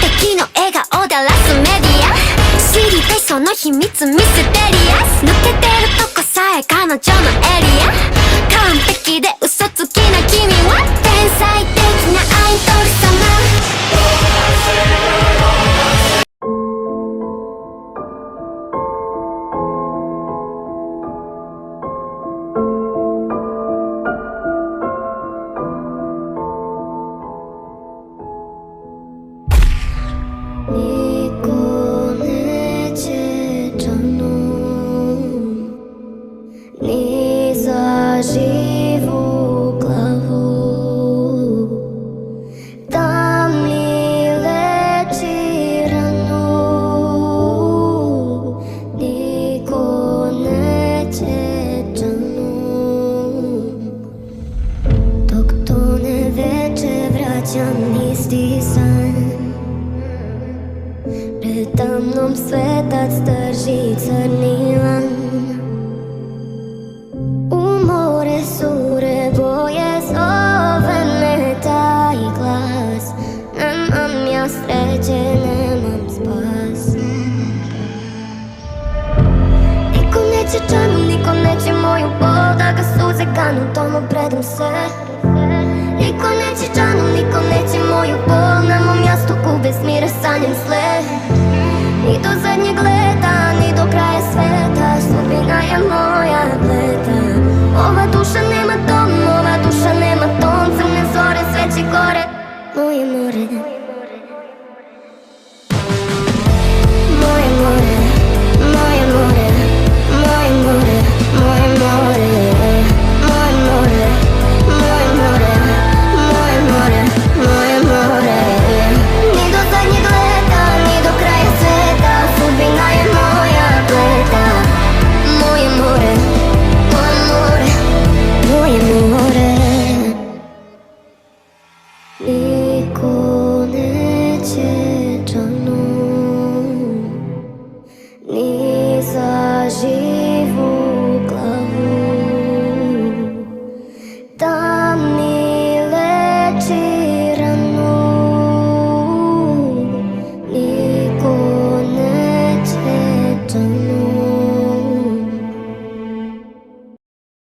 敵の笑顔で荒らすメディア知りたいその秘密ミステリアス抜けてるとこさえ彼女のエリア完璧で嘘つきな君は天才的なアイドル様Tam svet strži crni lan U more sure boje zove me taj glas Nemam ja sreće, nemam spas Niko neće čanu, niko neće moju bol Da ga suze kanu, tomu predam se